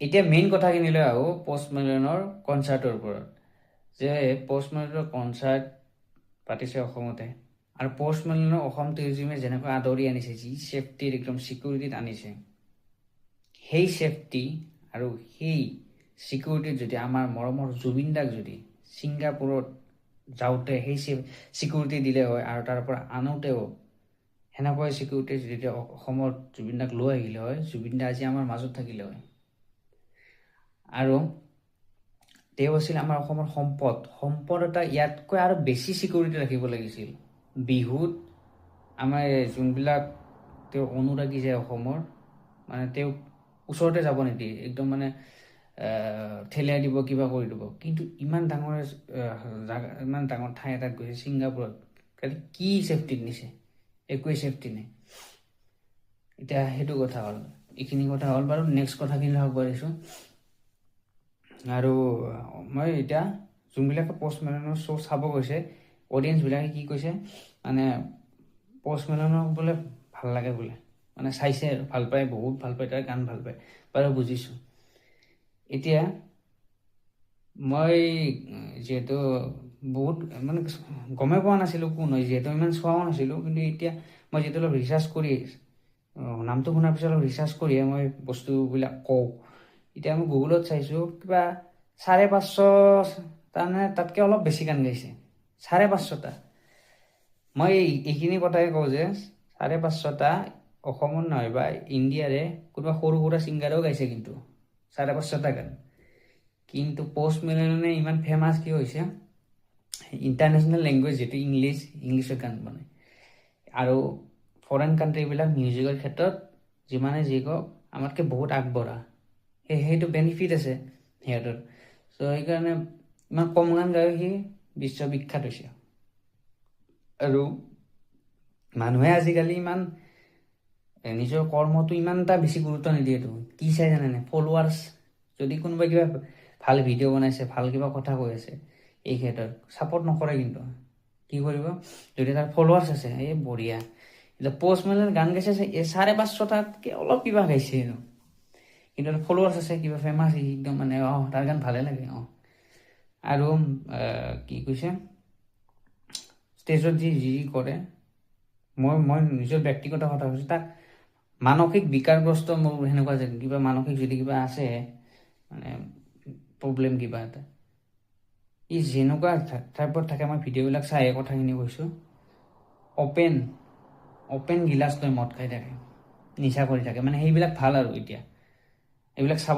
এতিয়া মেইন কথাখিনিলৈ আহোঁ পষ্ট মেলনৰ কনচাৰ্টৰ ওপৰত, যে পষ্ট মেলনৰ কনচাৰ্ট পাতিছে অসমতে, আৰু পষ্ট মেলনৰ অসম টুৰিজিমে যেনেকৈ আদৰি আনিছে, যি ছেফটিৰ একদম চিকিউৰিটিত আনিছে, সেই ছেফটি আৰু সেই চিকিউৰিটিত যদি আমাৰ মৰমৰ জুবিন দাক যদি ছিংগাপুৰত যাওঁতে সেই চিকিউৰিটি দিলে হয়, আৰু তাৰ পৰা আনোতেও সেনেকৈ চিকিউৰিটি যদি অসমত জুবিন দাক লৈ আহিলে হয়, জুবিন দা আজি আমাৰ মাজত থাকিলে হয়। আৰু তেওঁ আছিল আমাৰ অসমৰ সম্পদ এটা, ইয়াতকৈ আৰু বেছি চিকিউৰিটি ৰাখিব লাগিছিল। বিহুত আমাৰ যোনবিলাক তেওঁ অনুৰাগী যায় অসমৰ, মানে তেওঁক ওচৰতে যাব নিদিয়ে, একদম মানে ঠেলিয়াই দিব, কিবা কৰি দিব। কিন্তু ইমান ডাঙৰ জাগা, ইমান ডাঙৰ ঠাই এটাত গৈছে ছিংগাপুৰত, কালি কি ছেফটিত নিছে? একোৱেই ছেফটি নাই। এতিয়া সেইটো কথা হ'ল, এইখিনি কথা হ'ল বাৰু। নেক্সট কথাখিনি হ'ব পাৰিছোঁ। আৰু মই এতিয়া যোনবিলাকে পষ্ট মেলনৰ শ্ব' চাব গৈছে, অডিয়েঞ্চবিলাকে কি কৈছে, মানে পষ্ট মেলনক বোলে ভাল লাগে বোলে, মানে চাইছে আৰু ভাল পায়, বহুত ভাল পায়, তাৰ গান ভাল পায়। বাৰু বুজিছোঁ। এতিয়া মই যিহেতু বহুত মানে গমেই পোৱা নাছিলোঁ কোন হয়, যিহেতু ইমান চোৱাও নাছিলোঁ। কিন্তু এতিয়া মই যিহেতু অলপ ৰিচাৰ্চ কৰি, নামটো শুনাৰ পিছত অলপ ৰিচাৰ্চ কৰিহে মই বস্তুবিলাক কওঁ। এতিয়া মই গুগলত চাইছোঁ, কিবা 550 তাৰমানে তাতকৈ অলপ বেছি গান গাইছে, 550টা। মই এইখিনি কথাই কওঁ যে 550টা অসমৰ নহয় বা ইণ্ডিয়াৰে কোনোবা সৰু সুৰা ছিংগাৰেও গাইছে, কিন্তু 550টা গান। কিন্তু পষ্ট মেলনে ইমান ফেমাছ কিয় হৈছে? ইণ্টাৰনেশ্যনেল লেংগুৱেজ যিটো ইংলিছত গান বনায়, আৰু ফৰেন কাণ্ট্ৰিবিলাক মিউজিকৰ ক্ষেত্ৰত যিমানে যি কওক আমাতকৈ বহুত আগবঢ়া, সেইটো বেনিফিট আছে সিহঁতৰ। চ' সেইকাৰণে ইমান কম গান গায়ো সি বিশ্ববিখ্যাত হৈছে। আৰু মানুহে আজিকালি ইমান নিজৰ কৰ্মটো ইমান এটা বেছি গুৰুত্ব নিদিয়েতো। কি চাই জানেনে? ফলোৱাৰ্ছ। যদি কোনোবাই কিবা ভাল ভিডিঅ' বনাইছে, ভাল কিবা কথা কৈ আছে, এই ক্ষেত্ৰত ছাপোৰ্ট নকৰে। কিন্তু কি কৰিব, যদি তাৰ ফলোৱাৰ্ছ আছে, এই বঢ়িয়া। এতিয়া পষ্ট মেলন গান গাইছে, 550টাতকৈ অলপ কিবা গাইছে, কিন্তু ফলোৱাৰ্ছ আছে, কিবা ফেমাছ, একদম মানে তাৰ গান ভালে লাগে। আৰু কি কৈছে, ষ্টেজত যি যি কৰে, মই নিজৰ ব্যক্তিগত কথা কৈছোঁ, তাক মানসিক বিকাৰগ্ৰস্ত, মোৰ সেনেকুৱা যে কিবা মানসিক যদি কিবা আছে, মানে প্ৰব্লেম কিবা এটা, ই যেনেকুৱা টাইপত থাকে, মই ভিডিঅ'বিলাক চাই কথাখিনি কৈছোঁ, অপেন গিলাচ লৈ মদ খাই থাকে, নিচা কৰি থাকে, মানে সেইবিলাক ভাল। আৰু এতিয়া এইবিলাক চাব